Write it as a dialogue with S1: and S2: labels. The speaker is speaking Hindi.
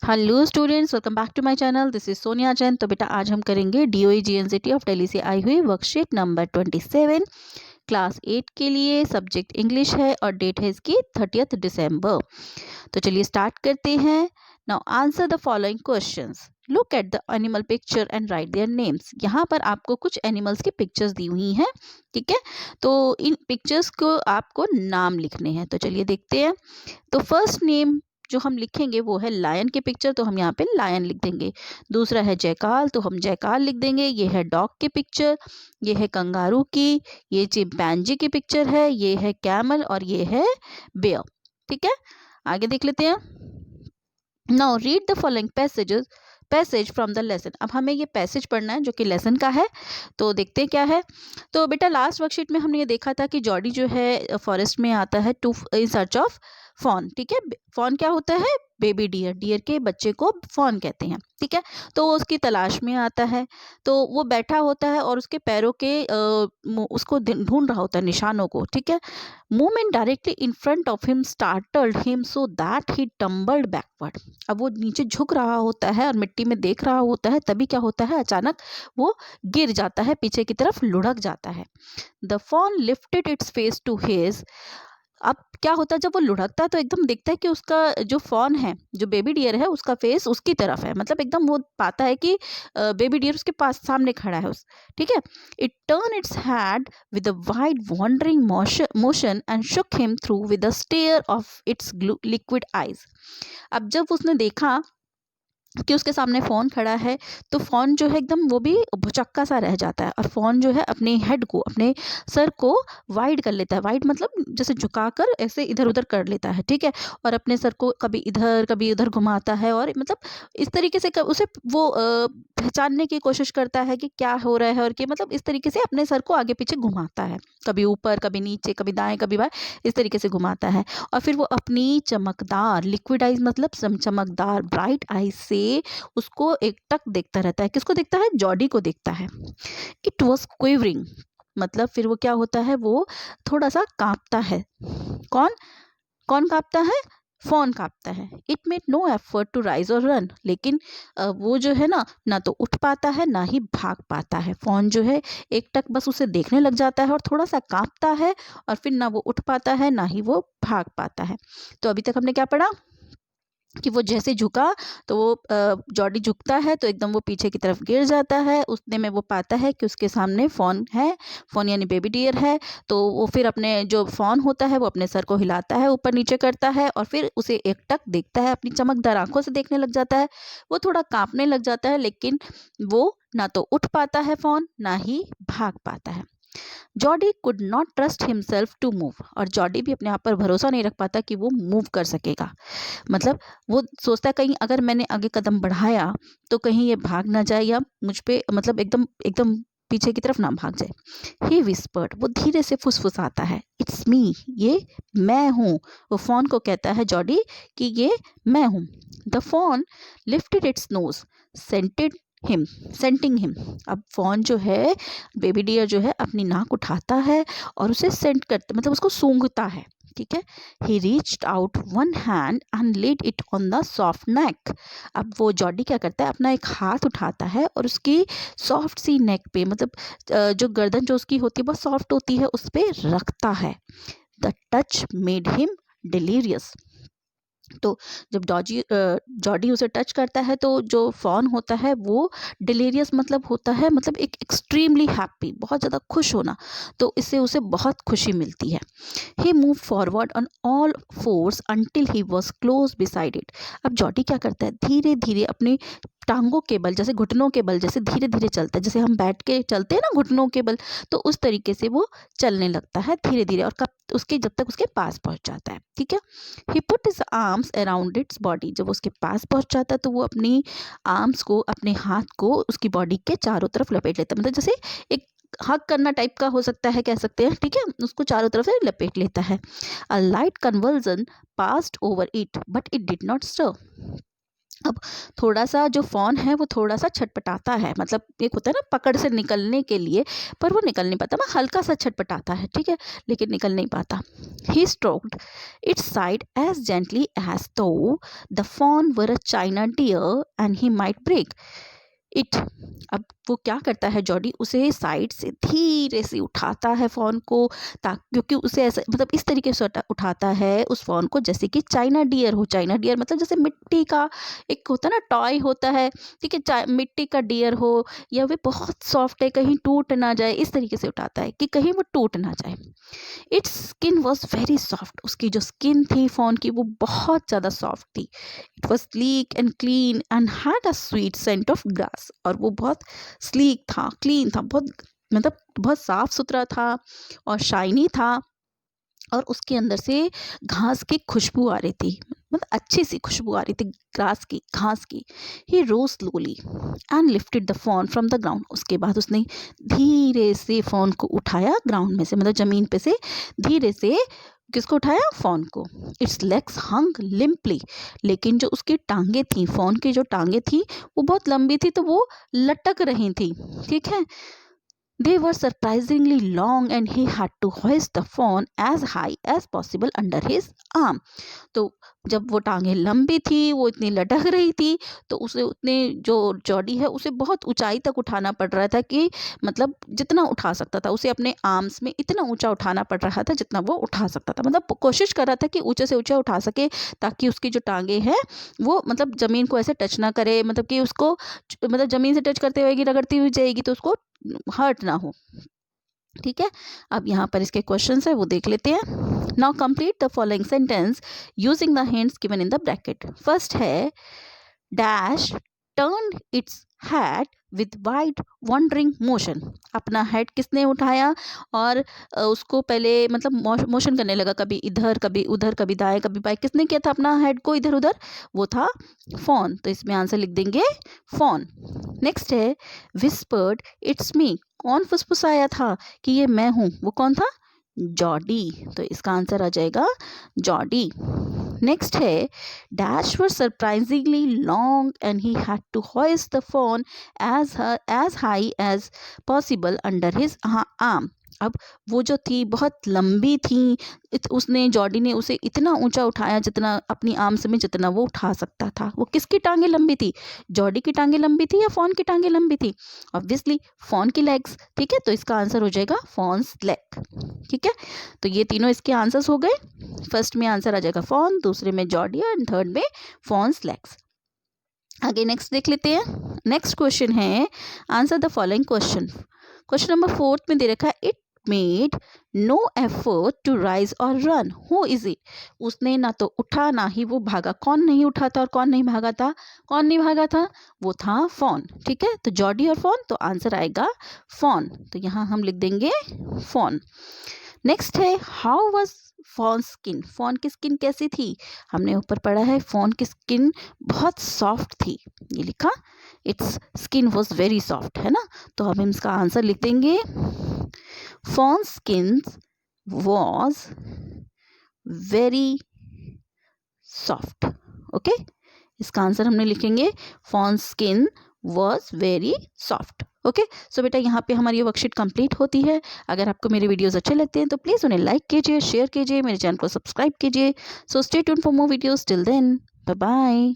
S1: Hello students, welcome back to my channel. This is Sonia Jain. तो बेटा आज हम करेंगे DOE GNCT ऑफ दिल्ली से आई हुई वर्कशीट नंबर 27 क्लास 8 के लिए। सब्जेक्ट इंग्लिश है और डेट है इसकी 30 दिसंबर। तो चलिए स्टार्ट करते हैं। Now answer the following questions. Look at the animal picture and right their names. यहाँ पर आपको कुछ एनिमल्स की पिक्चर्स दी हुई हैं, ठीक है। तो इन पिक्चर्स को आपको नाम लिखने हैं। तो चलिए देखते हैं। तो फर्स्ट नेम जो हम लिखेंगे वो है लायन की पिक्चर, तो हम यहाँ पे लायन लिख देंगे। दूसरा है जयकाल, तो हम जयकाल लिख देंगे। ये है डॉग की पिक्चर, ये है कंगारू की, ये चिंपैंजी की पिक्चर है, ये है कैमल और ये है बेयर, ठीक है। आगे देख लेते हैं। Now read the following passage from the lesson. अब हमें ये पैसेज पढ़ना है जो कि लेसन का है। तो देखते हैं क्या है। तो बेटा लास्ट वर्कशीट में हमने ये देखा था कि जॉडी जो है फॉरेस्ट में आता है to in search of fawn, ठीक है। फॉन क्या होता है? बेबी डियर, डियर के बच्चे को फॉन कहते हैं, ठीक है। तो वो उसकी तलाश में आता है। तो वो बैठा होता है और उसके पैरों के उसको ढूंढ रहा होता है निशानों को, ठीक है। Movement directly in front of him startled him so that he tumbled backward. अब वो नीचे झुक रहा होता है और मिट्टी में देख रहा होता है, तभी क्या होता है, अचानक वो गिर जाता है, पीछे की तरफ लुढ़क जाता है। The fawn lifted its face to his. अब क्या होता है, जब वो लुढ़कता है तो एकदम दिखता है कि उसका जो फॉन है, जो बेबी डियर है, उसका फेस उसकी तरफ है। मतलब एकदम वो पाता है कि बेबी डियर उसके पास सामने खड़ा है उस, ठीक है। It turn its head with a wide wondering motion and shook him through with a stare of its liquid eyes. अब जब उसने देखा कि उसके सामने फ़ोन खड़ा है, तो फ़ोन जो है एकदम वो भी भुचक्का सा रह जाता है और फ़ोन जो है अपने हेड को, अपने सर को वाइड कर लेता है। वाइड मतलब जैसे झुकाकर ऐसे इधर-उधर कर लेता है, ठीक है। और अपने सर को कभी उधर घुमाता है और मतलब इस तरीके से उसे वो पहचानने की कोशिश करता है कि क्या हो रहा है, और कि मतलब इस तरीके से अपने सर को आगे-पीछे घुमाता है। कभी ऊपर, कभी नीचे, कभी दाएँ, कभी बाएँ, इस तरीके से घुमाता है। और फिर वो अपनी चमकदार लिक्विड आइज़ मतलब चमकदार ब्राइट आइज़ से उसको एकटक देखता रहता है। किसको देखता है? जॉडी को देखता है। इट वॉज क्विवरिंग, मतलब फिर वो क्या होता है, वो थोड़ा सा कांपता है। कौन कौन कांपता है? फोन कांपता है। It made no effort to rise or run, लेकिन वो जो है ना तो उठ पाता है ना ही भाग पाता है। फोन जो है एकटक बस उसे देखने लग जाता है और थोड़ा सा कांपता है, और फिर ना वो उठ पाता है ना ही वो भाग पाता है। तो अभी तक हमने क्या पढ़ा कि वो जैसे झुका, तो वो जॉडी झुकता है तो एकदम वो पीछे की तरफ गिर जाता है। उतने में वो पाता है कि उसके सामने फ़ोन है, फ़ोन यानी बेबी डियर है। तो वो फिर अपने जो फ़ोन होता है वो अपने सर को हिलाता है, ऊपर नीचे करता है और फिर उसे एकटक देखता है, अपनी चमकदार आँखों से देखने लग जाता है। वो थोड़ा काँपने लग जाता है, लेकिन वो ना तो उठ पाता है फ़ोन, ना ही भाग पाता है। Jody could not trust himself to move, और जॉडी भी अपने आप पर भरोसा नहीं रख पाता कि वो मूव कर सकेगा। मतलब वो सोचता है कहीं अगर मैंने आगे कदम बढ़ाया तो कहीं ये भाग ना जाए या मुझ पे मतलब एकदम एकदम पीछे की तरफ ना भाग जाए। ही विस्पर्ड, वो धीरे से फुसफुसाता है। इट्स मी, ये मैं हूँ। वो फोन को कहता है जॉडी कि ये मैं हूँ। The fawn lifted its nose scented him scenting him. अब फोन जो है, बेबी डियर जो है, अपनी नाक उठाता है और उसे सेंट करता, मतलब उसको सूंघता है, ठीक है। He reached out one hand and laid it on the soft neck. अब वो जॉडी क्या करता है, अपना एक हाथ उठाता है और उसकी सॉफ्ट सी नेक पे, मतलब जो गर्दन जो उसकी होती है बहुत सॉफ्ट होती है, उस पे रखता है। The touch made him delirious. तो जब जॉडी उसे टच करता है तो जो फॉन होता है वो डिलीरियस मतलब होता है, मतलब एक एक्सट्रीमली हैप्पी, बहुत ज़्यादा खुश होना। तो इससे उसे बहुत खुशी मिलती है। He move forward on all fours until he was close beside it. अब जॉडी क्या करता है, धीरे धीरे अपनी टांगों के बल, जैसे घुटनों के बल, जैसे धीरे धीरे चलता है, जैसे हम बैठ के चलते हैं ना घुटनों के बल, तो उस तरीके से वो चलने लगता है धीरे धीरे, और कब उसके जब तक उसके पास पहुंच जाता है, ठीक है। He put his arms around its body. जब उसके पास पहुंच जाता है तो वो अपनी आर्म्स को, अपने हाथ को उसकी बॉडी के चारों तरफ लपेट लेता है, मतलब जैसे एक हग करना टाइप का हो सकता है, कह सकते हैं, ठीक है। उसको चारों तरफ से लपेट लेता है। A light convulsion passed over it but it did not stir. अब थोड़ा सा जो फ़ोन है वो थोड़ा सा छटपटाता है, मतलब एक होता है ना पकड़ से निकलने के लिए, पर वो निकल नहीं पाता, मैं हल्का सा छटपटाता है, ठीक है, लेकिन निकल नहीं पाता। He stroked its side as gently as though the fawn were a china deer and he might break it. अब वो क्या करता है जॉडी, उसे साइड से धीरे से उठाता है फ़ोन को, ताकि क्योंकि उसे ऐसा मतलब इस तरीके से उठाता है उस फ़ोन को जैसे कि चाइना डियर हो। चाइना डियर मतलब जैसे मिट्टी का एक होता है ना टॉय होता है, ठीक है, मिट्टी का डियर हो, या वे बहुत सॉफ्ट है कहीं टूट ना जाए, इस तरीके से उठाता है कि कहीं वो टूट ना जाए। It's skin was very soft, उसकी जो स्किन थी फ़ोन की वो बहुत ज़्यादा सॉफ्ट थी। It was sleek and clean and had a sweet scent of grass, और वो बहुत स्लीक था, क्लीन था, बहुत मतलब बहुत साफ सुथरा था और शाइनी था, और उसके अंदर से घास की खुशबू आ रही थी, मतलब अच्छी सी खुशबू आ रही थी ग्रास की, घास की। He rose slowly and lifted the fawn from the ground, उसके बाद उसने धीरे से फ़ोन को उठाया ग्राउंड में से, मतलब ज़मीन पे से धीरे से किसको उठाया, फ़ोन को। इट्स लेग्स हंग लिम्पली, लेकिन जो उसकी टांगे थी, फ़ोन की जो टांगे थी वो बहुत लंबी थी, तो वो लटक रही थी, ठीक है। They were surprisingly long and he had to hoist the phone as high as possible under his arm. तो जब वो टांगे लंबी थी, वो इतनी लटक रही थी, तो उसे उतने जो जॉडी है उसे बहुत ऊंचाई तक उठाना पड़ रहा था, कि मतलब जितना उठा सकता था उसे अपने आर्म्स में इतना ऊंचा उठाना पड़ रहा था जितना वो उठा सकता था, मतलब कोशिश कर रहा था कि ऊंचे से ऊंचा उठा सके, ताकि उसकी जो टांगे हैं वो मतलब ज़मीन को ऐसे टच ना करे, मतलब कि उसको मतलब ज़मीन से टच करते हुए रगड़ती हुई जाएगी तो उसको हर्ट ना हो, ठीक है। अब यहाँ पर इसके क्वेश्चन है वो देख लेते हैं। Now complete the following sentence using the hints given in the bracket. First है dash turn its head with wide wondering motion, अपना हेड किसने उठाया और उसको पहले मतलब मोशन करने लगा, कभी इधर कभी उधर, कभी दाएं कभी बाएं, किसने किया था अपना हेड को इधर उधर, वो था फोन, तो इसमें आंसर लिख देंगे फोन। नेक्स्ट है विस्पर्ड इट्स मी, कौन फुसफुसाया था कि ये मैं हूँ, वो कौन था, जॉडी, तो इसका आंसर आ जाएगा जॉडी। नेक्स्ट है dash were surprisingly long and he had to hoist the fawn as high as possible under his arm. अब वो जो थी बहुत लंबी थी, उसने जॉडी ने उसे इतना ऊंचा उठाया जितना अपनी आर्म्स में जितना वो उठा सकता था। वो किसकी टांगे लंबी थी, जॉडी की टांगे लंबी थी या फोन की टांगे लंबी थी, ऑब्वियसली फोन की लेग्स, ठीक है, तो इसका आंसर हो जाएगा फोन्स लेग, ठीक है। तो ये तीनों इसके आंसर्स हो गए। फर्स्ट में आंसर आ जाएगा फोन, दूसरे में जॉडी एंड थर्ड में फोन्स लेग्स। आगे नेक्स्ट देख लेते हैं। नेक्स्ट क्वेश्चन है answer the following question. Question number 4 में दे रखा है it made no effort to rise or run, who is it, उसने ना तो उठा ना ही वो भागा, कौन नहीं उठा था और कौन नहीं भागा था, कौन नहीं भागा था, वो था फोन, ठीक है, तो जॉडी और फोन, तो आंसर आएगा फोन, तो यहाँ हम लिख देंगे फोन। नेक्स्ट है how was phone skin, phone की स्किन कैसी थी, हमने ऊपर पढ़ा है फोन की स्किन बहुत सॉफ्ट थी, ये लिखा its skin was very soft, है ना, तो अब हम इसका आंसर लिख देंगे fawn skin was very soft, okay, इसका आंसर हमने लिखेंगे fawn skin was very soft, okay. So बेटा यहाँ पे हमारी ये वर्कशीट कंप्लीट होती है। अगर आपको मेरे वीडियोस अच्छे लगते हैं तो प्लीज़ उन्हें लाइक कीजिए, शेयर कीजिए, मेरे चैनल को सब्सक्राइब कीजिए। So stay tuned for more videos, till then bye bye.